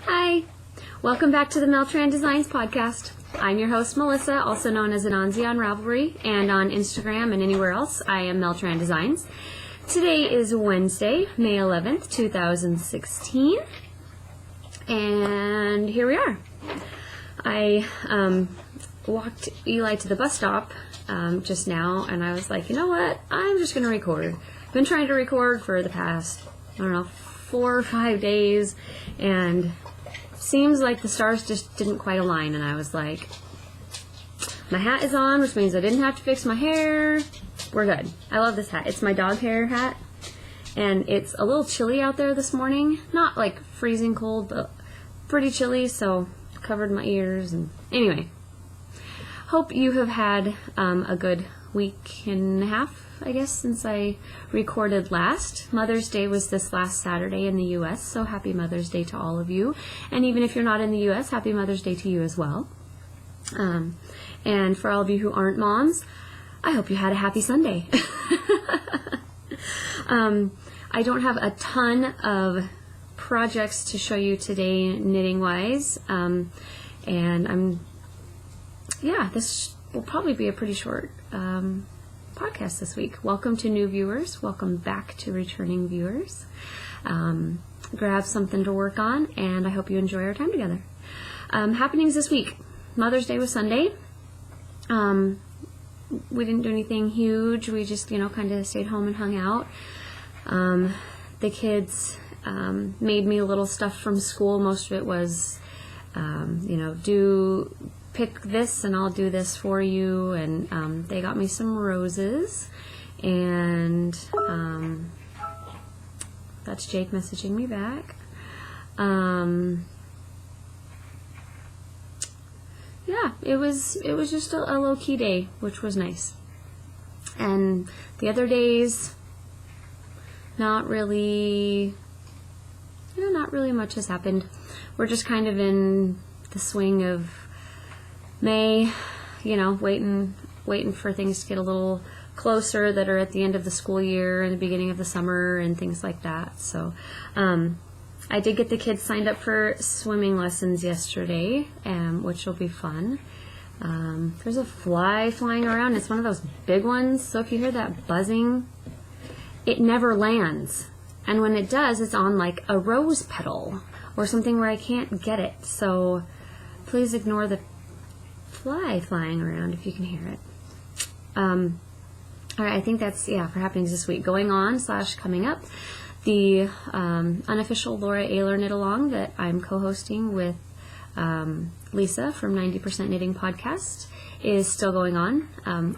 Hi, welcome back to the Mel-Tran Designs podcast. I'm your host Melissa, also known as Anansi on Ravelry, and on Instagram and anywhere else I am Mel-Tran Designs. Today is Wednesday, May 11th, 2016, and here we are. I walked Eli to the bus stop just now, and I was like, you know what, I'm just going to record. I've been trying to record for the past, 4 or 5 days, and seems like the stars just didn't quite align, and I was like, my hat is on, which means I didn't have to fix my hair. We're good. I love this hat. It's my dog hair hat, and it's a little chilly out there this morning. Not like freezing cold, but pretty chilly, so covered my ears. And anyway, hope you have had a good week and a half, I guess, since I recorded last. Mother's Day was this last Saturday in the U.S., so happy Mother's Day to all of you. And even if you're not in the U.S., happy Mother's Day to you as well. And for all of you who aren't moms, I hope you had a happy Sunday. I don't have a ton of projects to show you today knitting-wise, and this will probably be a pretty short podcast this week. Welcome to new viewers. Welcome back to returning viewers. Grab something to work on, and I hope you enjoy our time together. Happenings this week. Mother's Day was Sunday. We didn't do anything huge. We just, kind of stayed home and hung out. The kids made me a little stuff from school. Most of it was, pick this and I'll do this for you. And they got me some roses. And that's Jake messaging me back. It was just a low-key day, which was nice. And the other days, not really much has happened. We're just kind of in the swing of May, waiting for things to get a little closer that are at the end of the school year and the beginning of the summer and things like that. So, I did get the kids signed up for swimming lessons yesterday, which will be fun. There's a fly flying around. It's one of those big ones, so if you hear that buzzing, it never lands. And when it does, it's on like a rose petal or something where I can't get it. So please ignore the fly flying around if you can hear it. All right, I think that's, for happenings this week. Going on / coming up, the unofficial Laura Ayler knit along that I'm co-hosting with Lisa from 90% Knitting Podcast is still going on.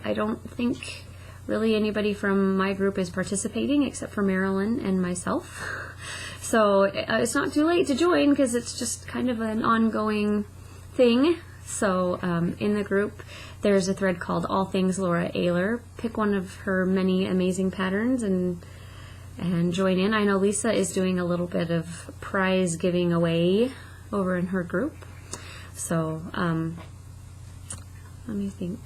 I don't think really anybody from my group is participating except for Marilyn and myself. So it's not too late to join because it's just kind of an ongoing thing. So in the group, there's a thread called All Things Laura Ayler. Pick one of her many amazing patterns and join in. I know Lisa is doing a little bit of prize giving away over in her group. So let me think.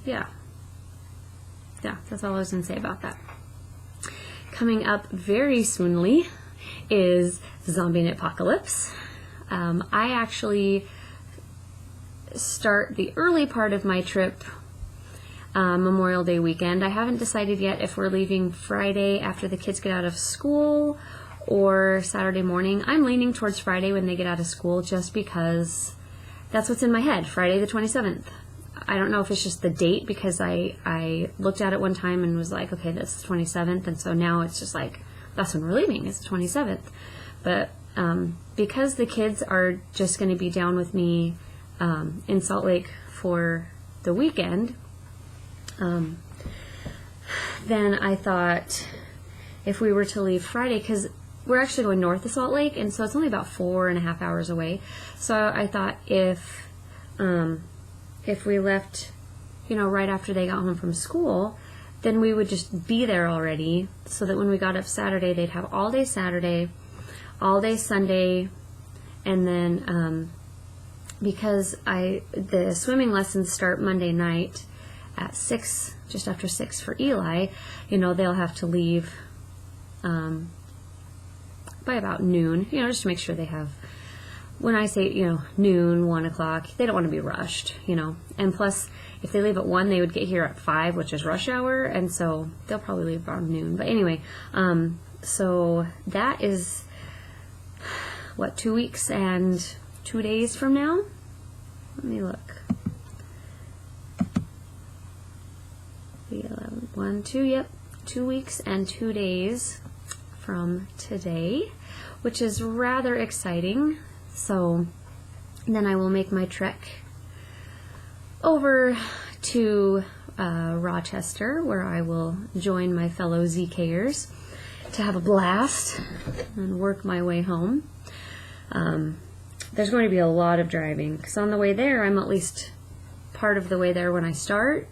Yeah, that's all I was going to say about that. Coming up very soonly is Zombie Knit Apocalypse. I actually start the early part of my trip Memorial Day weekend. I haven't decided yet if we're leaving Friday after the kids get out of school or Saturday morning. I'm leaning towards Friday when they get out of school just because that's what's in my head, Friday the 27th. I don't know if it's just the date because I looked at it one time and was like, okay, that's the 27th, and so now it's just like, that's when we're leaving, it's the 27th. But because the kids are just going to be down with me in Salt Lake for the weekend, then I thought if we were to leave Friday, because we're actually going north of Salt Lake, and so it's only about 4.5 hours away. So I thought if we left, right after they got home from school, then we would just be there already, so that when we got up Saturday, they'd have all day Saturday, all day Sunday, and then because the swimming lessons start Monday night at 6, just after 6 for Eli, they'll have to leave by about noon, just to make sure they have, when I say, noon, 1 o'clock, they don't want to be rushed, and plus if they leave at 1, they would get here at 5, which is rush hour, and so they'll probably leave around noon. But anyway, so that is, 2 weeks and 2 days from now? Let me look. 11, 1, 2, yep, 2 weeks and 2 days from today, which is rather exciting. So then I will make my trek over to Rochester, where I will join my fellow ZKers to have a blast and work my way home. There's going to be a lot of driving, because on the way there, I'm at least part of the way there when I start.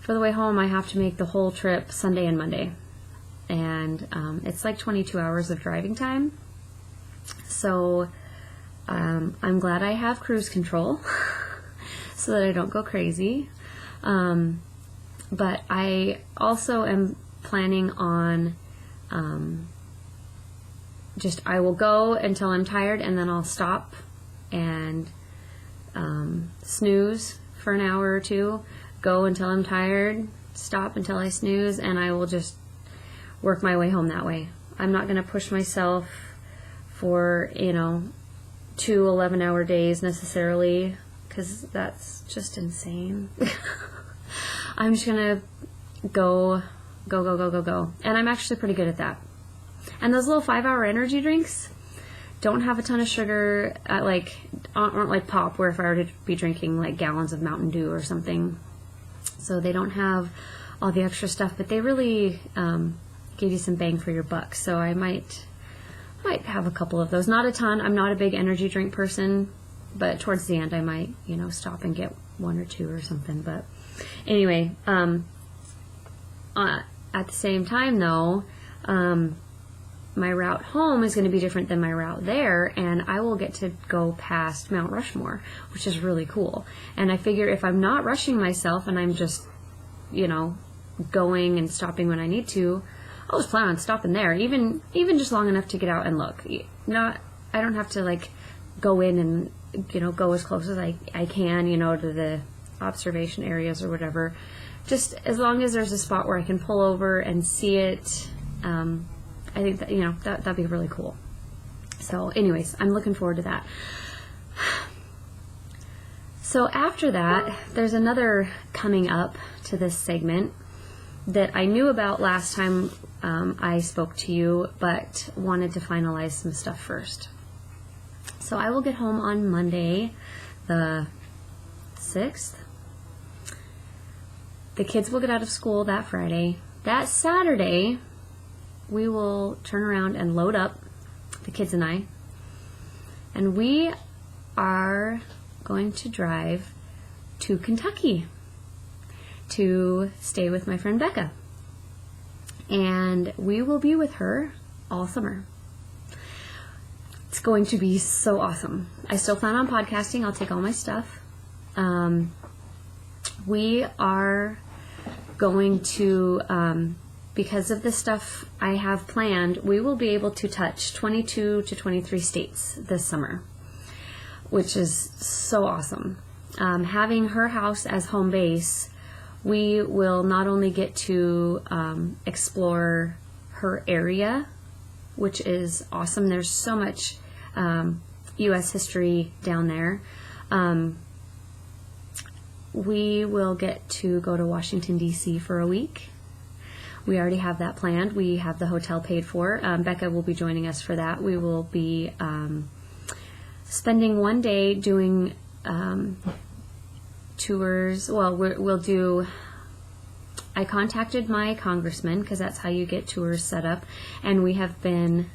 For the way home, I have to make the whole trip Sunday and Monday. And it's like 22 hours of driving time. So I'm glad I have cruise control so that I don't go crazy. But I also am planning on I will go until I'm tired, and then I'll stop and snooze for an hour or two, go until I'm tired, stop until I snooze, and I will just work my way home that way. I'm not going to push myself for, 2 11-hour days necessarily, because that's just insane. I'm just going to go. And I'm actually pretty good at that. And those little 5-hour energy drinks don't have a ton of sugar, aren't like pop, where if I were to be drinking like gallons of Mountain Dew or something. So they don't have all the extra stuff, but they really give you some bang for your buck. So I might have a couple of those. Not a ton. I'm not a big energy drink person, but towards the end I might, stop and get 1 or 2 or something. But anyway, at the same time though, my route home is going to be different than my route there, and I will get to go past Mount Rushmore, which is really cool. And I figure if I'm not rushing myself and I'm just, going and stopping when I need to, I'll just plan on stopping there, even just long enough to get out and look. I don't have to go in and, go as close as I can, to the observation areas or whatever. Just as long as there's a spot where I can pull over and see it, I think that, that'd be really cool. So anyways, I'm looking forward to that. So after that, there's another coming up to this segment that I knew about last time I spoke to you, but wanted to finalize some stuff first. So I will get home on Monday, the 6th. The kids will get out of school that Friday. That Saturday, we will turn around and load up, the kids and I, and we are going to drive to Kentucky to stay with my friend Becca. And we will be with her all summer. It's going to be so awesome. I still plan on podcasting. I'll take all my stuff. We are going to, because of the stuff I have planned, we will be able to touch 22 to 23 states this summer, which is so awesome. Having her house as home base, we will not only get to explore her area, which is awesome. There's so much U.S. history down there. We will get to go to Washington, D.C. for a week. We already have that planned. We have the hotel paid for. Becca will be joining us for that. We will be spending one day doing tours. Well, we'll do... I contacted my congressman, because that's how you get tours set up, and we have been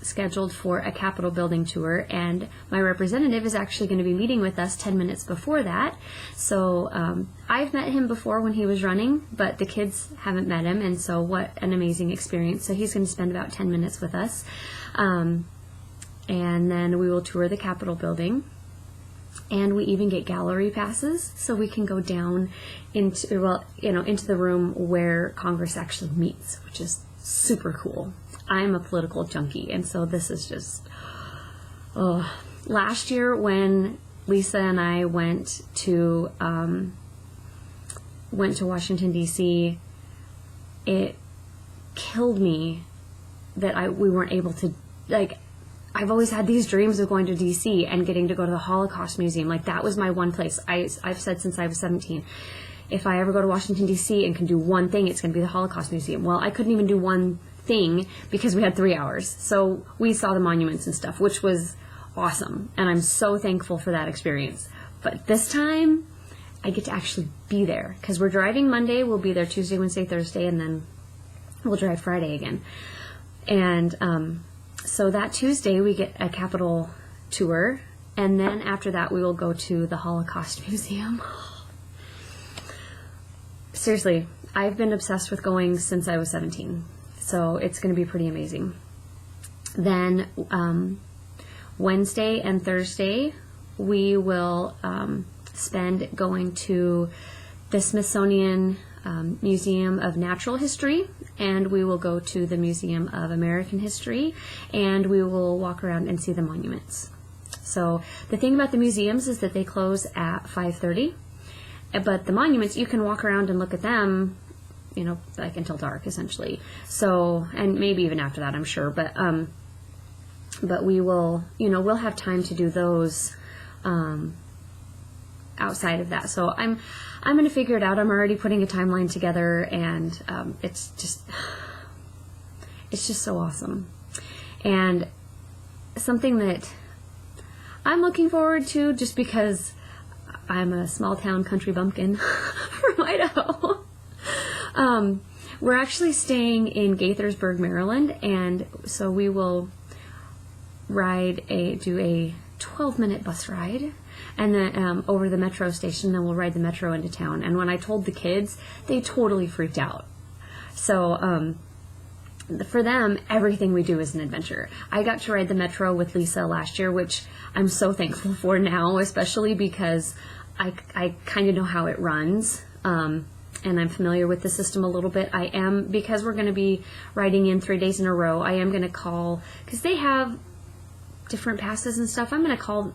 scheduled for a Capitol building tour, and my representative is actually going to be meeting with us 10 minutes before that. So I've met him before when he was running, but the kids haven't met him, and so what an amazing experience. So he's going to spend about 10 minutes with us, and then we will tour the Capitol building. And we even get gallery passes, so we can go down into, into the room where Congress actually meets, which is super cool. I'm a political junkie, and so this is just, oh. Last year when Lisa and I went to Washington, D.C., it killed me that we weren't able to, like, I've always had these dreams of going to D.C. and getting to go to the Holocaust Museum. Like, that was my one place. I've said since I was 17, if I ever go to Washington, D.C. and can do one thing, it's going to be the Holocaust Museum. Well, I couldn't even do one thing because we had 3 hours. So we saw the monuments and stuff, which was awesome. And I'm so thankful for that experience. But this time, I get to actually be there because we're driving Monday. We'll be there Tuesday, Wednesday, Thursday, and then we'll drive Friday again. And so that Tuesday, we get a Capitol tour. And then after that, we will go to the Holocaust Museum. Seriously, I've been obsessed with going since I was 17. So it's going to be pretty amazing. Then Wednesday and Thursday, we will spend going to the Smithsonian Museum of Natural History, and we will go to the Museum of American History, and we will walk around and see the monuments. So the thing about the museums is that they close at 5:30, but the monuments, you can walk around and look at them, you know, like until dark, essentially. So, and maybe even after that, I'm sure, but we will, you know, we'll have time to do those outside of that. So I'm going to figure it out. I'm already putting a timeline together, and it's just so awesome. And something that I'm looking forward to, just because I'm a small town country bumpkin from Idaho. We're actually staying in Gaithersburg, Maryland, and so we will do a 12-minute bus ride, and then over the metro station, then we'll ride the metro into town. And when I told the kids, they totally freaked out. So for them, everything we do is an adventure. I got to ride the metro with Lisa last year, which I'm so thankful for now, especially because I kind of know how it runs, and I'm familiar with the system a little bit. Because we're going to be riding in 3 days in a row, I am going to call, because they have different passes and stuff. I'm going to call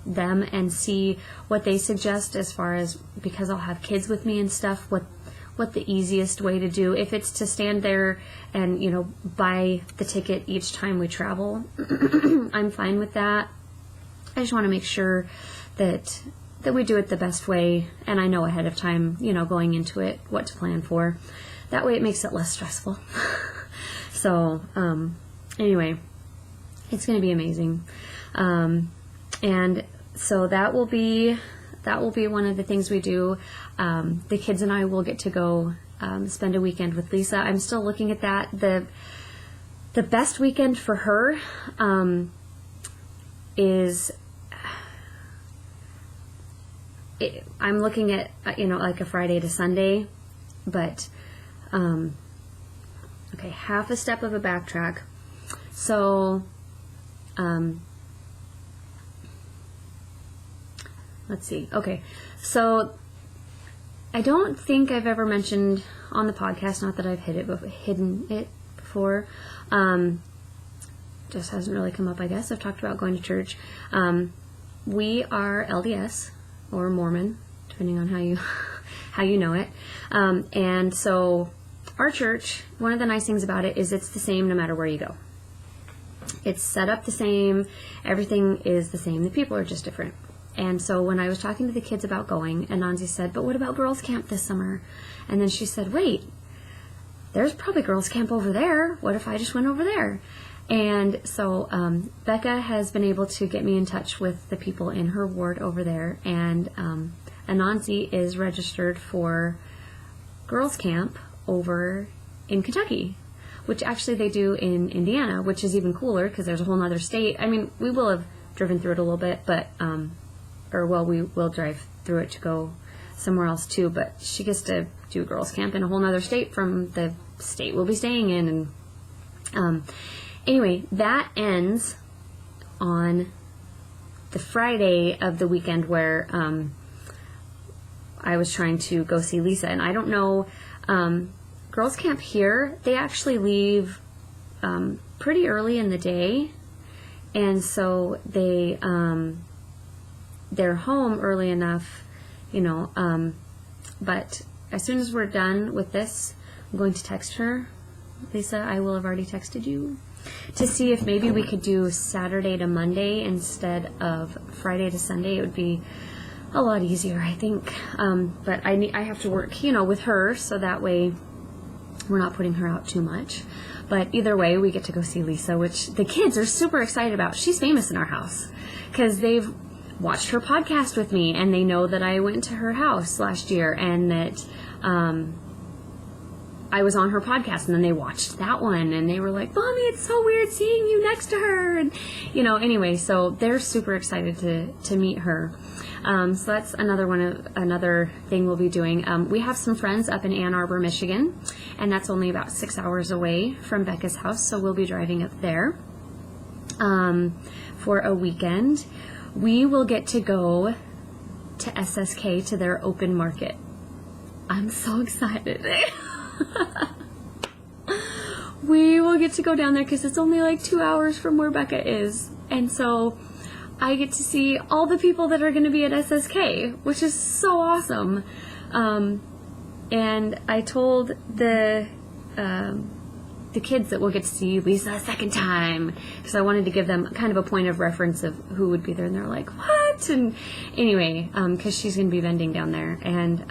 them and see what they suggest as far as, because I'll have kids with me and stuff, what the easiest way to do. If it's to stand there and, you know, buy the ticket each time we travel, I'm fine with that. I just want to make sure that we do it the best way, and I know ahead of time, you know, going into it, what to plan for. That way it makes it less stressful. So, anyway, it's going to be amazing. And so that will be one of the things we do. The kids and I will get to go spend a weekend with Lisa. I'm still looking at that. The best weekend for her is, I'm looking at, you know, like a Friday to Sunday, but okay, half a step of a backtrack. So let's see. Okay, so I don't think I've ever mentioned on the podcast, not that I've hidden it before, just hasn't really come up, I guess. I've talked about going to church. We are LDS, or Mormon, depending on how you know it. And so our church, one of the nice things about it is it's the same no matter where you go. It's set up the same, everything is the same, the people are just different. And so when I was talking to the kids about going, and Nancy said, but what about girls camp this summer? And then she said, wait, there's probably girls camp over there. What if I just went over there? And so Becca has been able to get me in touch with the people in her ward over there, and Anansi is registered for girls camp over in Kentucky, which actually they do in Indiana, which is even cooler because there's a whole other state. I mean, we will have driven through it a little bit, but we will drive through it to go somewhere else too, but she gets to do girls camp in a whole other state from the state we'll be staying in. And anyway, that ends on the Friday of the weekend where I was trying to go see Lisa. And I don't know, girls camp here, they actually leave pretty early in the day, and so they're home early enough, but as soon as we're done with this, I'm going to text her. Lisa, I will have already texted you, to see if maybe we could do Saturday to Monday instead of Friday to Sunday. It would be a lot easier, I think. But I have to work, with her, so that way we're not putting her out too much. But either way, we get to go see Lisa, which the kids are super excited about. She's famous in our house because they've watched her podcast with me, and they know that I went to her house last year, and that I was on her podcast, and then they watched that one, and they were like, Mommy, it's so weird seeing you next to her, and anyway, so they're super excited to meet her. So that's another thing we'll be doing. We have some friends up in Ann Arbor, Michigan, and that's only about 6 hours away from Becca's house, so we'll be driving up there for a weekend. We will get to go to SSK, to their open market. I'm so excited. We will get to go down there because it's only like 2 hours from where Becca is, and so I get to see all the people that are going to be at SSK, which is so awesome. And I told the kids that we'll get to see Lisa a second time, because I wanted to give them kind of a point of reference of who would be there, and they're like, what? And anyway, because she's going to be vending down there, and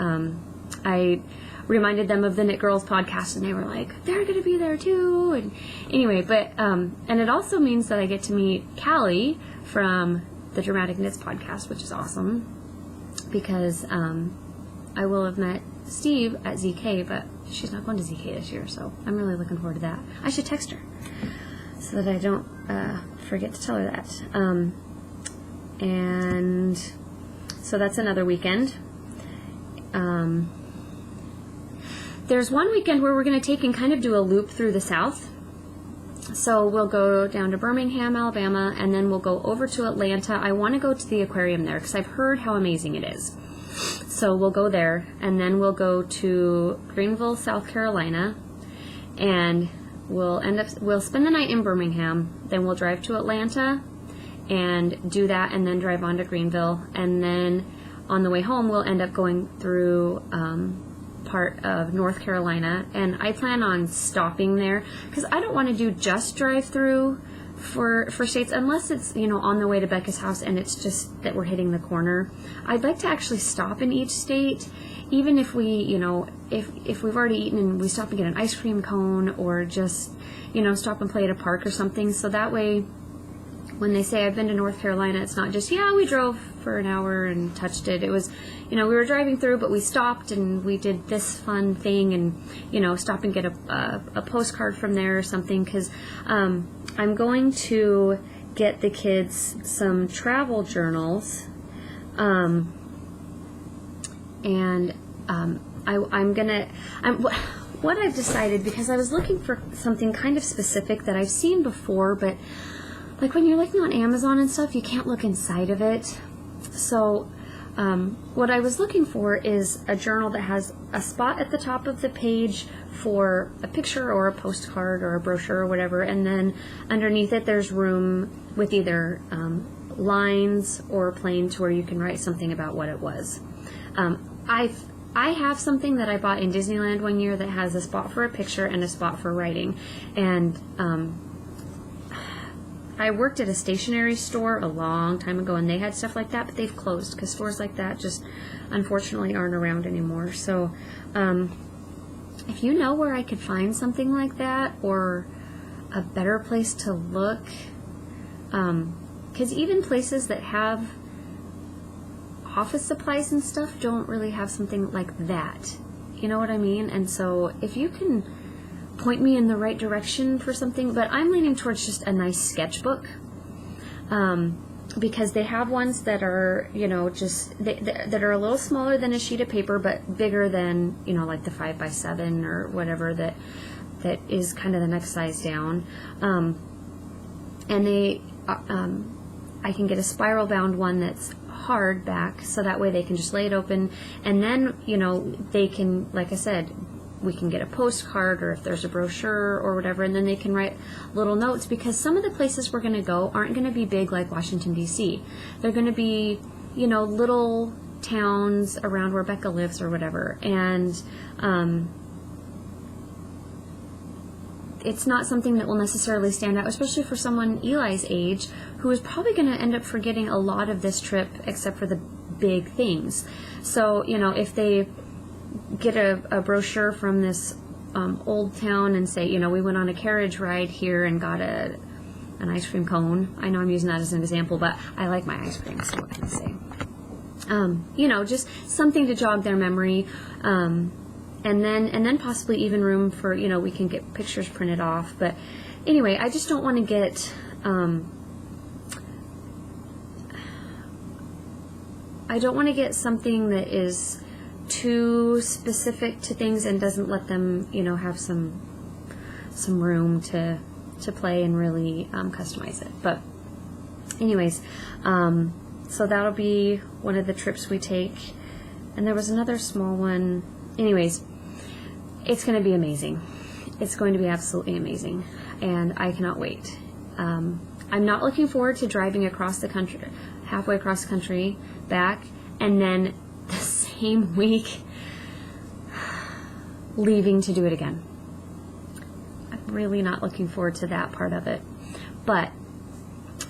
I reminded them of the Knit Girls podcast, and they were like, they're going to be there too. And anyway, but and it also means that I get to meet Callie from the Dramatic Knits podcast, which is awesome, because I will have met Steve at ZK, but she's not going to ZK this year, so I'm really looking forward to that. I should text her so that I don't forget to tell her that. And so that's another weekend. There's one weekend where we're going to take and kind of do a loop through the South. So we'll go down to Birmingham, Alabama, and then we'll go over to Atlanta. I want to go to the aquarium there because I've heard how amazing it is. So we'll go there, and then we'll go to Greenville, South Carolina, and we'll spend the night in Birmingham. Then we'll drive to Atlanta and do that, and then drive on to Greenville. And then on the way home, we'll end up going through part of North Carolina, and I plan on stopping there because I don't want to do just drive through for states unless it's on the way to Becca's house and it's just that we're hitting the corner. I'd like to actually stop in each state, even if we if we've already eaten and we stop and get an ice cream cone, or just stop and play at a park or something, so that way when they say I've been to North Carolina, it's not just, we drove for an hour and touched it. It was, we were driving through, but we stopped and we did this fun thing, and, stop and get a postcard from there or something, because I'm going to get the kids some travel journals, and what I've decided, because I was looking for something kind of specific that I've seen before, but like when you're looking on Amazon and stuff, you can't look inside of it. So what I was looking for is a journal that has a spot at the top of the page for a picture or a postcard or a brochure or whatever, and then underneath it there's room with either lines or plain to where you can write something about what it was. I have something that I bought in Disneyland one year that has a spot for a picture and a spot for writing, and I worked at a stationery store a long time ago, and they had stuff like that, but they've closed because stores like that just unfortunately aren't around anymore. So if you know where I could find something like that, or a better place to look, because even places that have office supplies and stuff don't really have something like that, you know what I mean? And so if you can point me in the right direction for something, but I'm leaning towards just a nice sketchbook, because they have ones that are, that are a little smaller than a sheet of paper, but bigger than, like the 5x7 or whatever that is kind of the next size down. And they, I can get a spiral bound one that's hard back, so that way they can just lay it open, and then, they can, like I said, we can get a postcard, or if there's a brochure or whatever, and then they can write little notes, because some of the places we're going to go aren't going to be big like Washington, D.C. They're going to be, you know, little towns around where Becca lives or whatever, and it's not something that will necessarily stand out, especially for someone Eli's age, who is probably going to end up forgetting a lot of this trip except for the big things. So, you know, if they get a brochure from this old town and say, you know, we went on a carriage ride here and got an ice cream cone. I know I'm using that as an example, but I like my ice cream, so what can I say? You know, just something to jog their memory. And then possibly even room for, you know, we can get pictures printed off. But anyway, I just don't want to get, I don't want to get something that is too specific to things and doesn't let them, you know, have some room to play and really customize it. But anyways, so that'll be one of the trips we take. And there was another small one. Anyways, it's going to be amazing. It's going to be absolutely amazing, and I cannot wait. I'm not looking forward to driving across the country, halfway across the country, back, and then the same week leaving to do it again. I'm really not looking forward to that part of it. But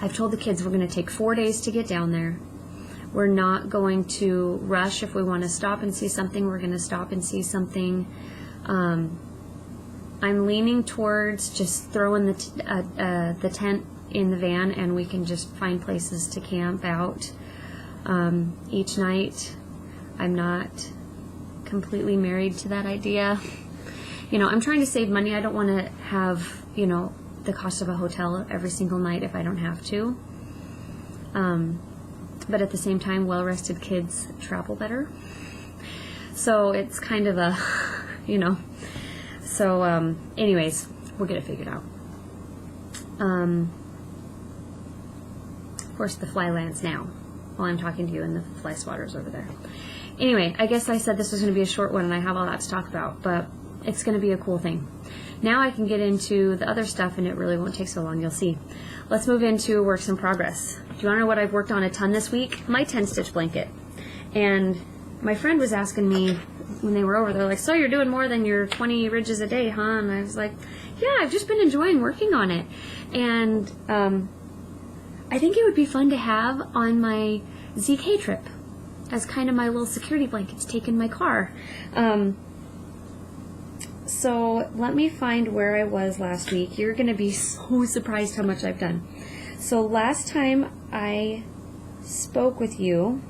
I've told the kids we're going to take 4 days to get down there. We're not going to rush. If we want to stop and see something, we're going to stop and see something. I'm leaning towards just throwing the tent in the van, and we can just find places to camp out each night. I'm not completely married to that idea. You know, I'm trying to save money. I don't want to have, you know, the cost of a hotel every single night if I don't have to. But at the same time, well-rested kids travel better. So it's kind of a, you know. So anyways, we'll get it figured out. Of course, the fly lands now while I'm talking to you, and the fly swatter's over there. Anyway, I guess I said this was going to be a short one, and I have all that to talk about, but it's going to be a cool thing. Now I can get into the other stuff, and it really won't take so long, you'll see. Let's move into works in progress. Do you want to know what I've worked on a ton this week? My 10-stitch blanket. And my friend was asking me when they were over, they're like, so you're doing more than your 20 ridges a day, huh? And I was like, yeah, I've just been enjoying working on it. And I think it would be fun to have on my ZK trip as kind of my little security blankets take in my car. So let me find where I was last week. You're going to be so surprised how much I've done. So last time I spoke with you,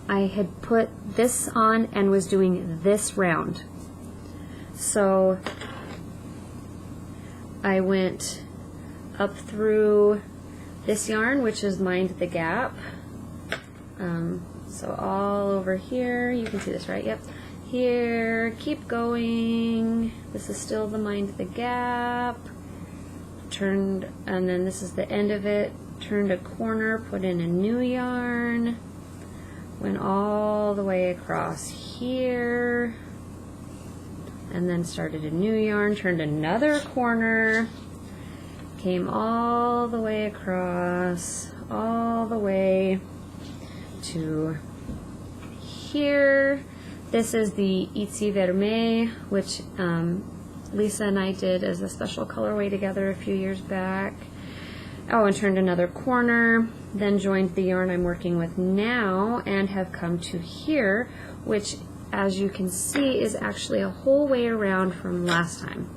I had put this on and was doing this round. So I went up through this yarn, which is Mind the Gap. So all over here, you can see this, right? Yep. Here, keep going. This is still the Mind the Gap. Turned, and then this is the end of it. Turned a corner, put in a new yarn. Went all the way across here. And then started a new yarn, turned another corner. Came all the way across, all the way to here. This is the Itzy Vermeil, which Lisa and I did as a special colorway together a few years back. Oh, and turned another corner, then joined the yarn I'm working with now and have come to here, which, as you can see, is actually a whole way around from last time.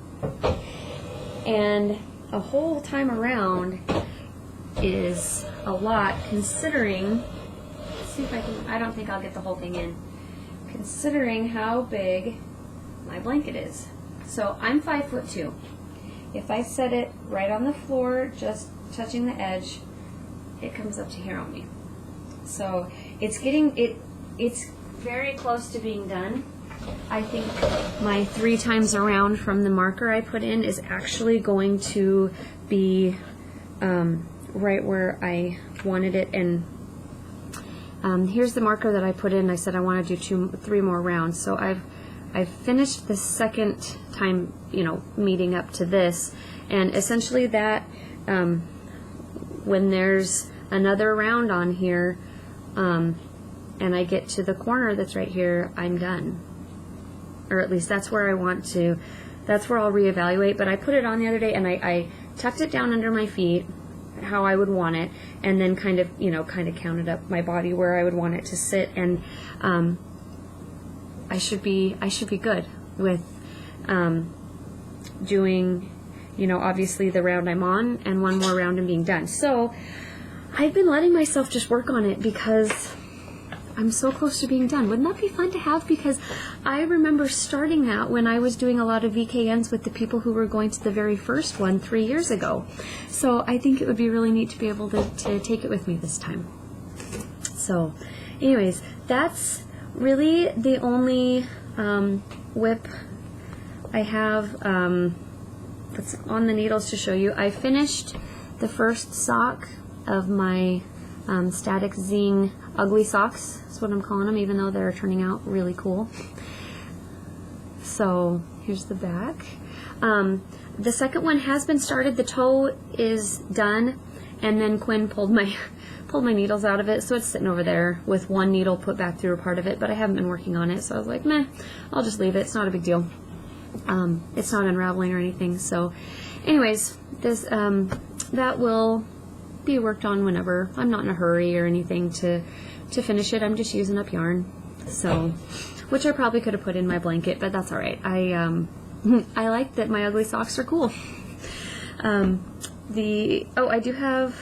And a whole time around is a lot, considering, let's see if I can, I don't think I'll get the whole thing in, considering how big my blanket is. So I'm 5'2". If I set it right on the floor, just touching the edge, it comes up to here on me. So it's it's very close to being done. I think my 3 times around from the marker I put in is actually going to be right where I wanted it, and Here's the marker that I put in. I said I want to do 3 more rounds. So I've finished the second time, you know, meeting up to this, and essentially that when there's another round on here, and I get to the corner that's right here, I'm done. Or at least that's where I want to, that's where I'll reevaluate. But I put it on the other day, and I tucked it down under my feet how I would want it, and then kind of, you know, kind of counted up my body where I would want it to sit, and I should be good with doing, you know, obviously the round I'm on and 1 more round and being done. So I've been letting myself just work on it because I'm so close to being done. Wouldn't that be fun to have? Because I remember starting that when I was doing a lot of VKNs with the people who were going to the very first one 3 years ago. So I think it would be really neat to be able to take it with me this time. So anyways, that's really the only whip I have that's on the needles to show you. I finished the first sock of my Static Zing ugly socks. That's what I'm calling them, even though they're turning out really cool. So here's the back. The second one has been started. The toe is done, and then Quinn pulled my needles out of it, so it's sitting over there with 1 needle put back through a part of it, but I haven't been working on it, so I was like, meh, I'll just leave it. It's not a big deal. It's not unraveling or anything. So anyways, this that will be worked on whenever. I'm not in a hurry or anything to finish it. I'm just using up yarn, so, which I probably could have put in my blanket, but that's all right. I like that my ugly socks are cool. I do have,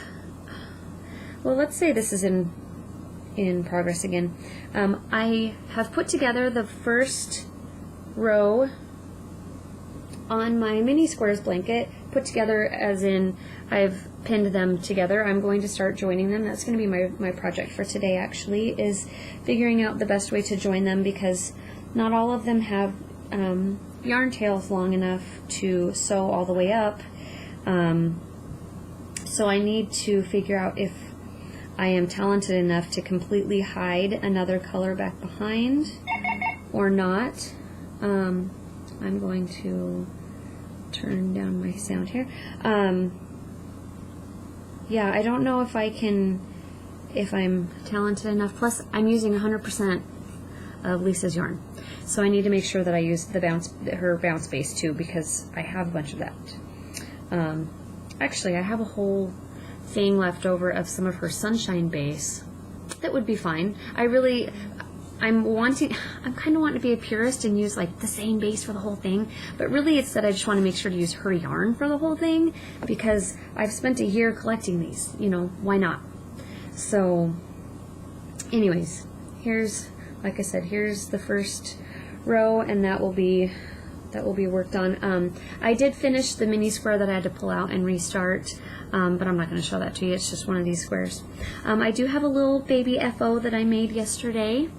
well, let's say this is in progress again. I have put together the first row on my mini squares blanket, put together as in I've pinned them together. I'm going to start joining them. That's going to be my project for today, actually, is figuring out the best way to join them, because not all of them have yarn tails long enough to sew all the way up. So I need to figure out if I am talented enough to completely hide another color back behind or not. I'm going to turn down my sound here. Yeah, I don't know if I'm talented enough. Plus, I'm using 100% of Lisa's yarn, so I need to make sure that I use her bounce base too, because I have a bunch of that. Actually, I have a whole thing left over of some of her sunshine base that would be fine. I'm kind of wanting to be a purist and use like the same base for the whole thing, but really it's that I just want to make sure to use her yarn for the whole thing, because I've spent a year collecting these, you know, why not? So anyways, here's, like I said, here's the first row, and that will be worked on. I did finish the mini square that I had to pull out and restart, but I'm not going to show that to you. It's just one of these squares. I do have a little baby FO that I made yesterday.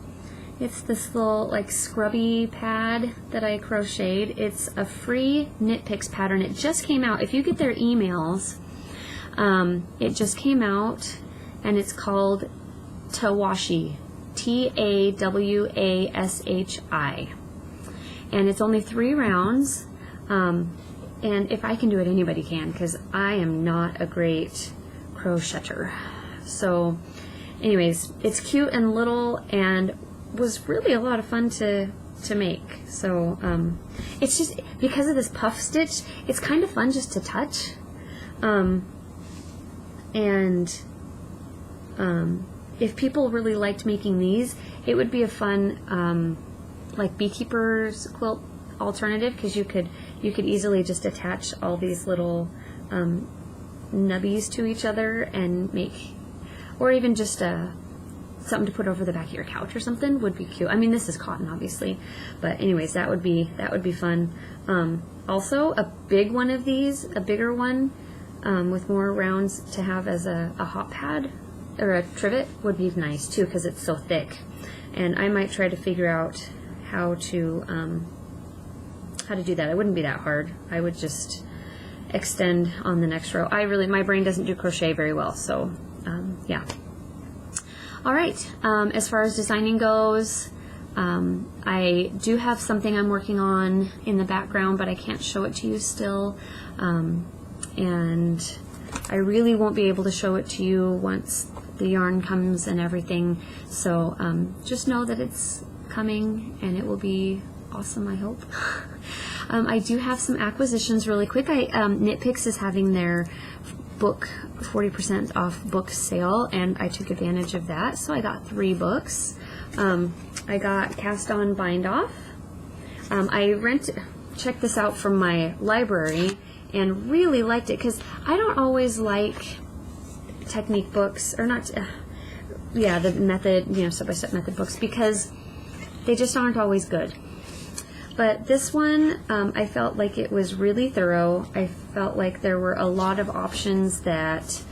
It's this little like scrubby pad that I crocheted. It's a free Knit Picks pattern. It just came out. If you get their emails, it just came out, and it's called Tawashi, Tawashi, and it's only 3 rounds. And if I can do it, anybody can, because I am not a great crocheter. So anyways, it's cute and little, and was really a lot of fun to make. So it's just because of this puff stitch, it's kind of fun just to touch, and if people really liked making these, it would be a fun like beekeeper's quilt alternative, because you could easily just attach all these little nubbies to each other and make, or even just something to put over the back of your couch or something would be cute. I mean, this is cotton, obviously, but anyways, that would be fun. Also, a big one of these, a bigger one with more rounds to have as a hot pad or a trivet would be nice too, because it's so thick. And I might try to figure out how to do that. It wouldn't be that hard. I would just extend on the next row. My brain doesn't do crochet very well, so yeah. All right, as far as designing goes, I do have something I'm working on in the background, but I can't show it to you still. And I really won't be able to show it to you once the yarn comes and everything. So just know that it's coming and it will be awesome, I hope. I do have some acquisitions really quick. Knitpicks is having their book 40% off book sale, and I took advantage of that. So I got 3 books. I got Cast On Bind Off. Checked this out from my library and really liked it, because I don't always like technique books, or not, the method, step-by-step method books, because they just aren't always good. But this one, I felt like it was really thorough. I felt like there were a lot of options that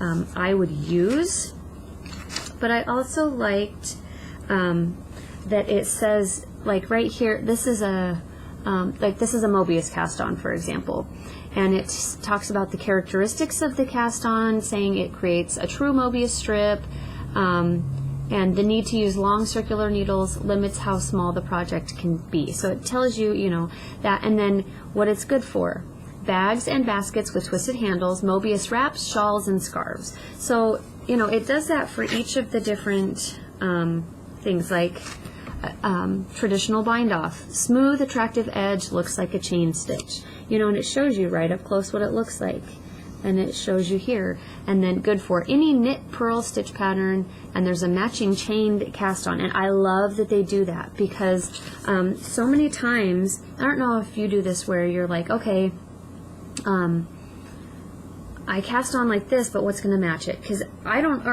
I would use, but I also liked that it says, like right here, this is a Mobius cast on, for example, and it talks about the characteristics of the cast on, saying it creates a true Mobius strip, and the need to use long circular needles limits how small the project can be. So it tells you, that, and then what it's good for: bags and baskets with twisted handles, Mobius wraps, shawls, and scarves. So it does that for each of the different things, like traditional bind off, smooth attractive edge, looks like a chain stitch, and it shows you right up close what it looks like, and it shows you here. And then good for any knit purl stitch pattern, and there's a matching chained cast on. And I love that they do that, because so many times, I don't know if you do this, where you're like, okay, I cast on like this, but what's going to match it? Because I don't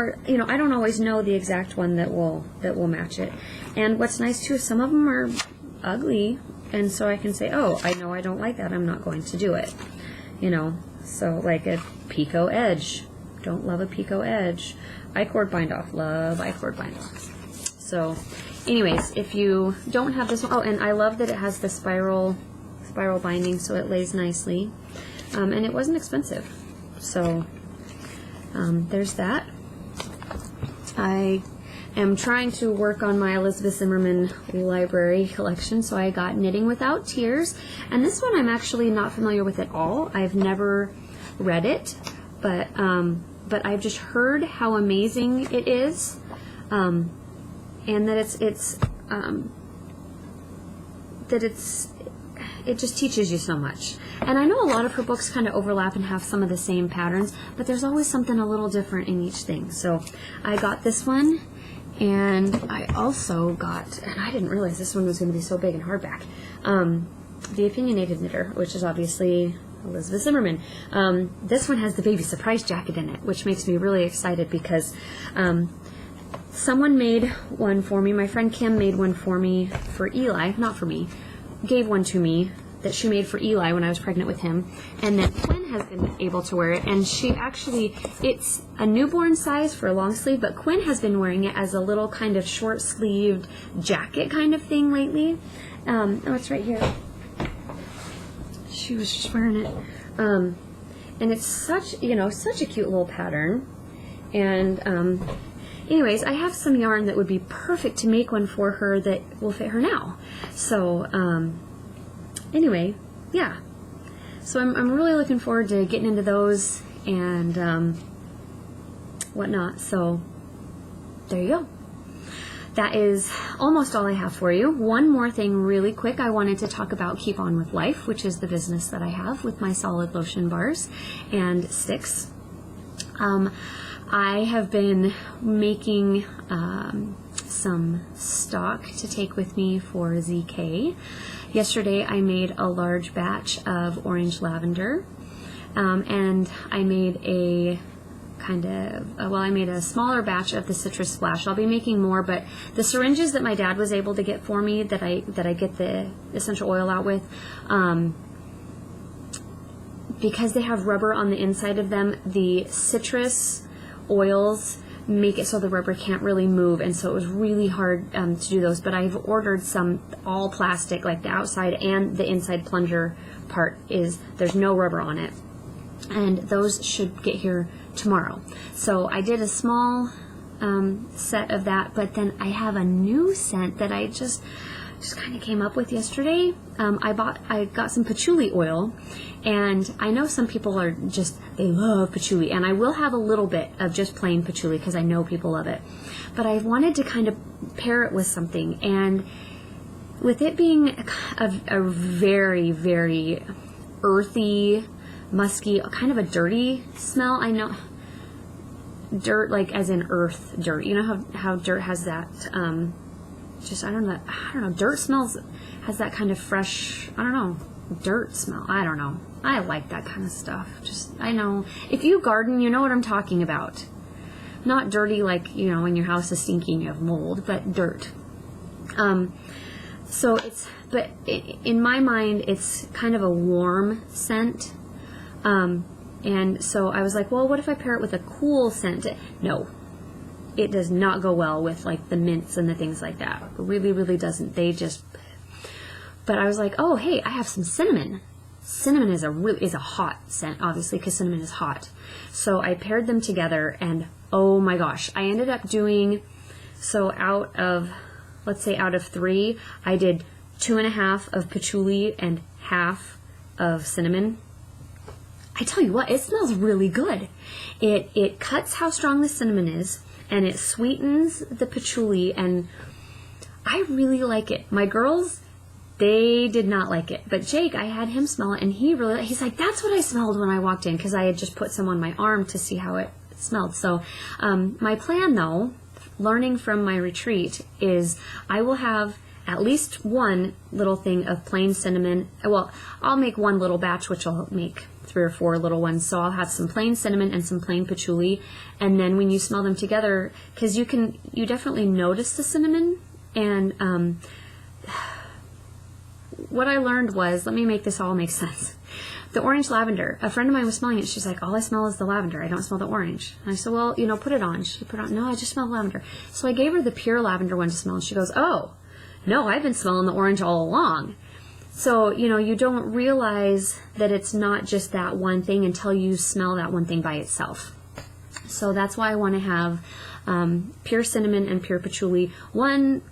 always know the exact one that will match it. And what's nice too, some of them are ugly, and so I can say, oh, I know I don't like that, I'm not going to do it. So like a picot edge, don't love a picot edge. I-cord bind off, love I-cord bind off. So anyways, if you don't have this one, oh, and I love that it has the spiral binding, so it lays nicely, and it wasn't expensive. So there's that. I am trying to work on my Elizabeth Zimmerman library collection, so I got Knitting Without Tears, and this one I'm actually not familiar with at all. I've never read it, but I've just heard how amazing it is, and that it just teaches you so much. And I know a lot of her books kind of overlap and have some of the same patterns, but there's always something a little different in each thing. So I got this one, and I also got, and I didn't realize this one was going to be so big and hardback, The Opinionated Knitter, which is obviously Elizabeth Zimmerman. This one has the baby surprise jacket in it, which makes me really excited, because someone made one for me. My friend Kim made one for me for Eli, not for me, gave one to me that she made for Eli when I was pregnant with him, and then Quinn has been able to wear it, and she actually, it's a newborn size for a long sleeve, but Quinn has been wearing it as a little kind of short-sleeved jacket kind of thing lately. Oh, it's right here. She was just wearing it. And it's such a cute little pattern. And anyways, I have some yarn that would be perfect to make one for her that will fit her now. So anyway, yeah. So I'm really looking forward to getting into those and whatnot. So there you go. That is almost all I have for you. One more thing really quick. I wanted to talk about Keep On With Life, which is the business that I have with my solid lotion bars and sticks. I have been making some stock to take with me for ZK. Yesterday I made a large batch of orange lavender, and I made a I made a smaller batch of the citrus splash. I'll be making more, but the syringes that my dad was able to get for me that I get the essential oil out with, because they have rubber on the inside of them, the citrus oils make it so the rubber can't really move, and so it was really hard to do those. But I've ordered some all plastic, like the outside and the inside plunger part there's no rubber on it, and those should get here tomorrow. So I did a small set of that, but then I have a new scent that I just kind of came up with yesterday. I got some patchouli oil, and I know some people they love patchouli, and I will have a little bit of just plain patchouli because I know people love it. But I wanted to kind of pair it with something, and with it being a very, very earthy, musky, kind of a dirty smell. I know dirt, like as in earth dirt. You know how dirt has that, I don't know, dirt has that kind of fresh, dirt smell. I don't know. I like that kind of stuff. I know. If you garden, you know what I'm talking about. Not dirty like, when your house is stinky and you have mold, but dirt. But in my mind, it's kind of a warm scent. And so I was like, well, what if I pair it with a cool scent? No, it does not go well with like the mints and the things like that. It really, really doesn't. But I was like, oh, hey, I have some cinnamon. Cinnamon is a hot scent, obviously, because cinnamon is hot. So I paired them together, and oh my gosh, I ended up doing, out of 3, I did 2.5 of patchouli and half of cinnamon. I tell you what, it smells really good. It cuts how strong the cinnamon is, and it sweetens the patchouli, and I really like it. My girls, they did not like it, but Jake, I had him smell it, and he's like, that's what I smelled when I walked in, because I had just put some on my arm to see how it smelled. So my plan, though, learning from my retreat, is I will have at least one little thing of plain cinnamon. Well, I'll make one little batch, which I'll make 3 or 4 little ones. So I'll have some plain cinnamon and some plain patchouli. And then when you smell them together, because you definitely notice the cinnamon. And what I learned was, let me make this all make sense. The orange lavender, a friend of mine was smelling it. She's like, all I smell is the lavender. I don't smell the orange. And I said, well, put it on. She put it on. No, I just smell lavender. So I gave her the pure lavender one to smell. And she goes, oh, no, I've been smelling the orange all along. So, you don't realize that it's not just that one thing until you smell that one thing by itself. So that's why I want to have pure cinnamon and pure patchouli. One,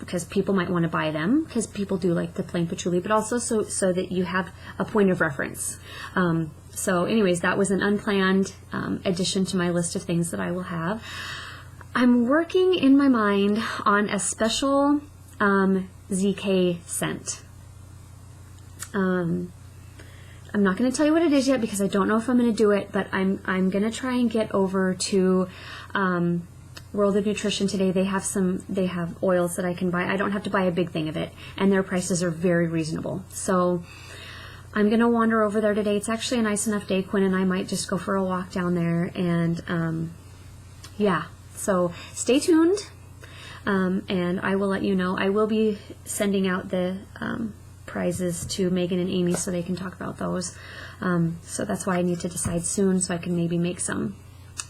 because people might want to buy them, because people do like the plain patchouli, but also so that you have a point of reference. So anyways, that was an unplanned addition to my list of things that I will have. I'm working in my mind on a special ZK scent. I'm not going to tell you what it is yet because I don't know if I'm going to do it, but I'm going to try and get over to World of Nutrition today. They have oils that I can buy. I don't have to buy a big thing of it, and their prices are very reasonable. So I'm going to wander over there today. It's actually a nice enough day, Quinn and I might just go for a walk down there, and yeah, so stay tuned, and I will let you know. I will be sending out the prizes to Megan and Amy so they can talk about those. So that's why I need to decide soon so I can maybe make some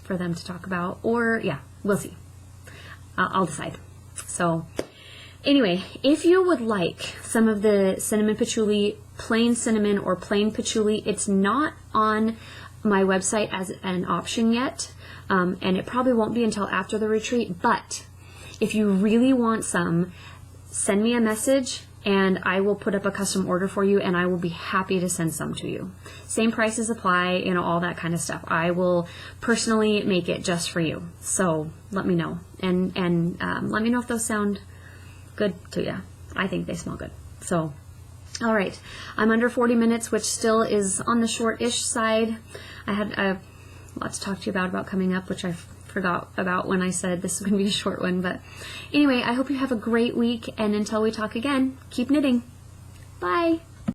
for them to talk about, or yeah, we'll see. I'll decide. So anyway, if you would like some of the cinnamon patchouli, plain cinnamon or plain patchouli, it's not on my website as an option yet, and it probably won't be until after the retreat, but if you really want some, send me a message and I will put up a custom order for you, and I will be happy to send some to you. Same prices apply, all that kind of stuff. I will personally make it just for you. So let me know, and let me know if those sound good to you. I think they smell good. So, all right, I'm under 40 minutes, which still is on the short-ish side. I had a lot to talk to you about coming up, which I forgot about when I said this is going to be a short one. But anyway, I hope you have a great week, and until we talk again, keep knitting. Bye.